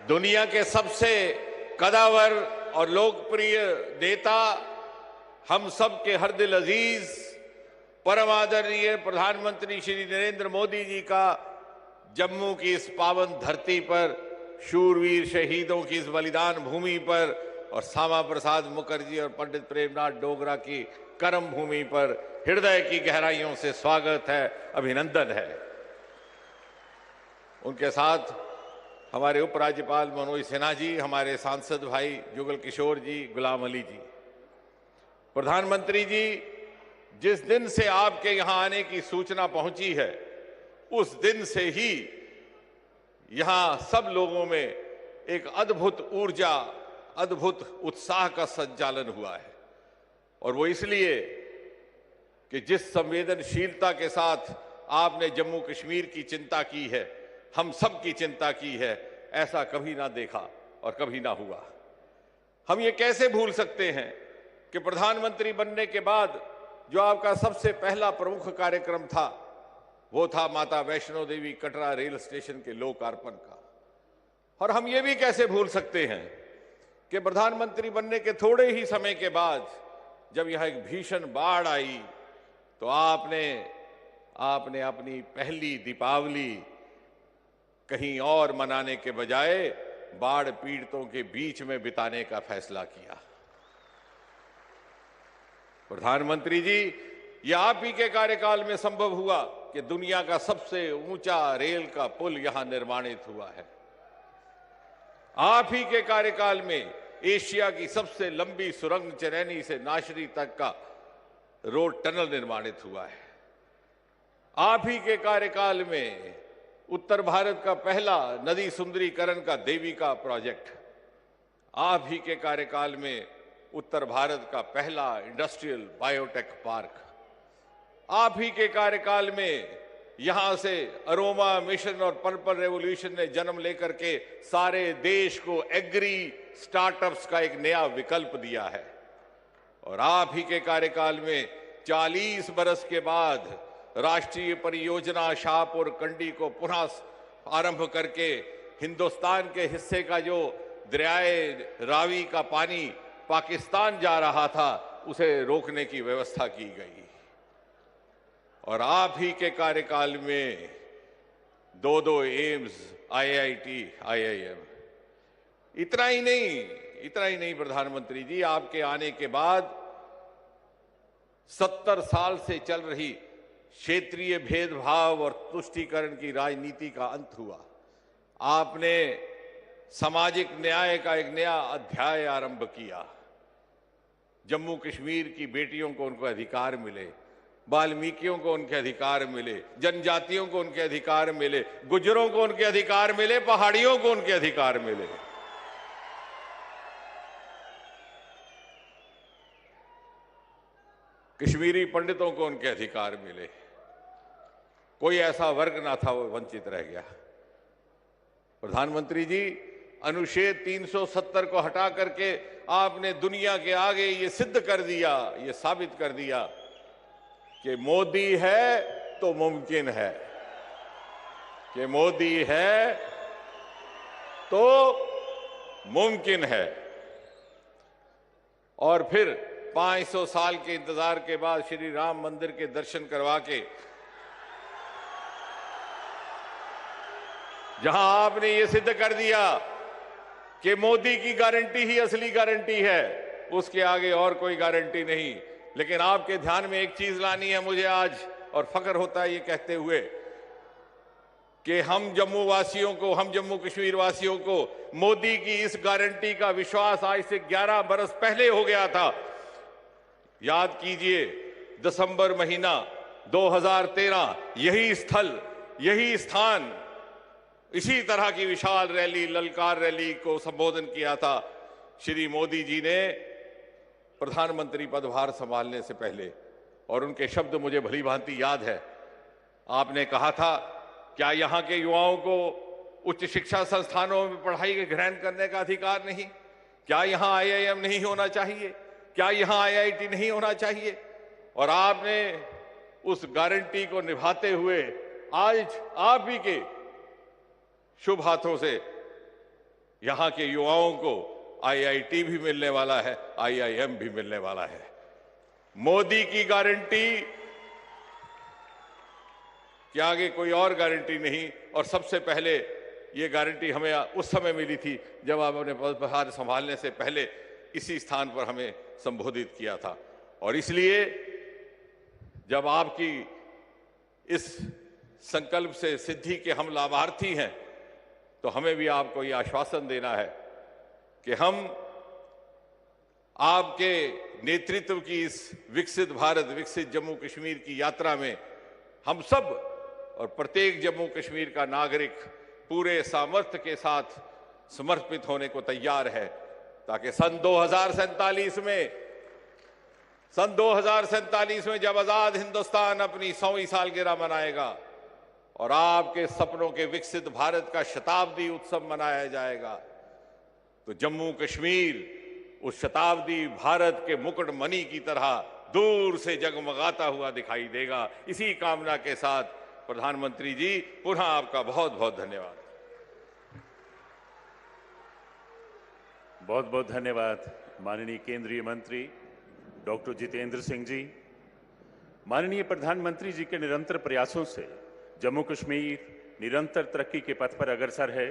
दुनिया के सबसे कदावर और लोकप्रिय नेता, हम सब के हर दिल अजीज परम आदरणीय प्रधानमंत्री श्री नरेंद्र मोदी जी का जम्मू की इस पावन धरती पर, शूरवीर शहीदों की इस बलिदान भूमि पर और श्यामा प्रसाद मुखर्जी और पंडित प्रेमनाथ डोगरा की कर्म भूमि पर हृदय की गहराइयों से स्वागत है, अभिनंदन है। उनके साथ हमारे उपराज्यपाल मनोज सिन्हा जी, हमारे सांसद भाई जुगल किशोर जी, गुलाम अली जी। प्रधानमंत्री जी, जिस दिन से आपके यहां आने की सूचना पहुंची है, उस दिन से ही यहां सब लोगों में एक अद्भुत ऊर्जा, अद्भुत उत्साह का संचालन हुआ है। और वो इसलिए कि जिस संवेदनशीलता के साथ आपने जम्मू कश्मीर की चिंता की है, हम सब की चिंता की है, ऐसा कभी ना देखा और कभी ना हुआ। हम ये कैसे भूल सकते हैं कि प्रधानमंत्री बनने के बाद जो आपका सबसे पहला प्रमुख कार्यक्रम था, वो था माता वैष्णो देवी कटरा रेल स्टेशन के लोकार्पण का। और हम ये भी कैसे भूल सकते हैं कि प्रधानमंत्री बनने के थोड़े ही समय के बाद जब यहां एक भीषण बाढ़ आई, तो आपने अपनी पहली दीपावली कहीं और मनाने के बजाय बाढ़ पीड़ितों के बीच में बिताने का फैसला किया। प्रधानमंत्री जी, यह आप ही के कार्यकाल में संभव हुआ कि दुनिया का सबसे ऊंचा रेल का पुल यहां निर्माणित हुआ है। आप ही के कार्यकाल में एशिया की सबसे लंबी सुरंग चरैनी से नाशरी तक का रोड टनल निर्माणित हुआ है। आप ही के कार्यकाल में उत्तर भारत का पहला नदी सुंदरीकरण का देविका प्रोजेक्ट, आप ही के कार्यकाल में उत्तर भारत का पहला इंडस्ट्रियल बायोटेक पार्क, आप ही के कार्यकाल में यहां से अरोमा मिशन और पर्पल रेवोल्यूशन ने जन्म लेकर के सारे देश को एग्री स्टार्टअप्स का एक नया विकल्प दिया है। और आप ही के कार्यकाल में 40 बरस के बाद राष्ट्रीय परियोजना शाहपुर कंडी को पुनः आरंभ करके हिंदुस्तान के हिस्से का जो दरियाए रावी का पानी पाकिस्तान जा रहा था, उसे रोकने की व्यवस्था की गई। और आप ही के कार्यकाल में 2 एम्स, IIT, IIM। इतना ही नहीं प्रधानमंत्री जी, आपके आने के बाद 70 साल से चल रही क्षेत्रीय भेदभाव और तुष्टीकरण की राजनीति का अंत हुआ। आपने सामाजिक न्याय का एक नया अध्याय आरंभ किया। जम्मू कश्मीर की बेटियों को उनको अधिकार मिले, वाल्मीकियों को उनके अधिकार मिले, जनजातियों को उनके अधिकार मिले, गुज्जरों को उनके अधिकार मिले, पहाड़ियों को उनके अधिकार मिले। कश्मीरी पंडितों को उनके अधिकार मिले। कोई ऐसा वर्ग ना था वो वंचित रह गया। प्रधानमंत्री जी, अनुच्छेद 370 को हटा करके आपने दुनिया के आगे ये सिद्ध कर दिया, ये साबित कर दिया कि मोदी है तो मुमकिन है, कि मोदी है तो मुमकिन है। और फिर 500 साल के इंतजार के बाद श्री राम मंदिर के दर्शन करवा के जहां आपने ये सिद्ध कर दिया कि मोदी की गारंटी ही असली गारंटी है, उसके आगे और कोई गारंटी नहीं। लेकिन आपके ध्यान में एक चीज लानी है मुझे आज, और फख्र होता है ये कहते हुए कि हम जम्मू वासियों को, हम जम्मू कश्मीर वासियों को मोदी की इस गारंटी का विश्वास आज से 11 बरस पहले हो गया था। याद कीजिए, दिसंबर महीना 2013, यही स्थल, यही स्थान, इसी तरह की विशाल रैली, ललकार रैली को संबोधन किया था श्री मोदी जी ने प्रधानमंत्री पदभार संभालने से पहले। और उनके शब्द मुझे भली भांति याद है। आपने कहा था, क्या यहां के युवाओं को उच्च शिक्षा संस्थानों में पढ़ाई ग्रहण करने का अधिकार नहीं? क्या यहां IIM नहीं होना चाहिए? क्या यहां IIT नहीं होना चाहिए? और आपने उस गारंटी को निभाते हुए आज आप ही के शुभ हाथों से यहां के युवाओं को आईआईटी भी मिलने वाला है, आईआईएम भी मिलने वाला है। मोदी की गारंटी के आगे कोई और गारंटी नहीं। और सबसे पहले ये गारंटी हमें उस समय मिली थी जब आपने पदभार संभालने से पहले इसी स्थान पर हमें संबोधित किया था। और इसलिए जब आपकी इस संकल्प से सिद्धि के हम लाभार्थी हैं, तो हमें भी आपको ये आश्वासन देना है कि हम आपके नेतृत्व की इस विकसित भारत, विकसित जम्मू कश्मीर की यात्रा में हम सब और प्रत्येक जम्मू कश्मीर का नागरिक पूरे सामर्थ्य के साथ समर्पित होने को तैयार है, ताकि सन 2047 में जब आजाद हिंदुस्तान अपनी 100वीं सालगिरह मनाएगा और आपके सपनों के विकसित भारत का शताब्दी उत्सव मनाया जाएगा, तो जम्मू कश्मीर उस शताब्दी भारत के मुकुटमणि की तरह दूर से जगमगाता हुआ दिखाई देगा। इसी कामना के साथ प्रधानमंत्री जी, पुनः आपका बहुत बहुत धन्यवाद। बहुत बहुत धन्यवाद माननीय केंद्रीय मंत्री डॉक्टर जितेंद्र सिंह जी। माननीय प्रधानमंत्री जी के निरंतर प्रयासों से जम्मू कश्मीर निरंतर तरक्की के पथ पर अग्रसर है।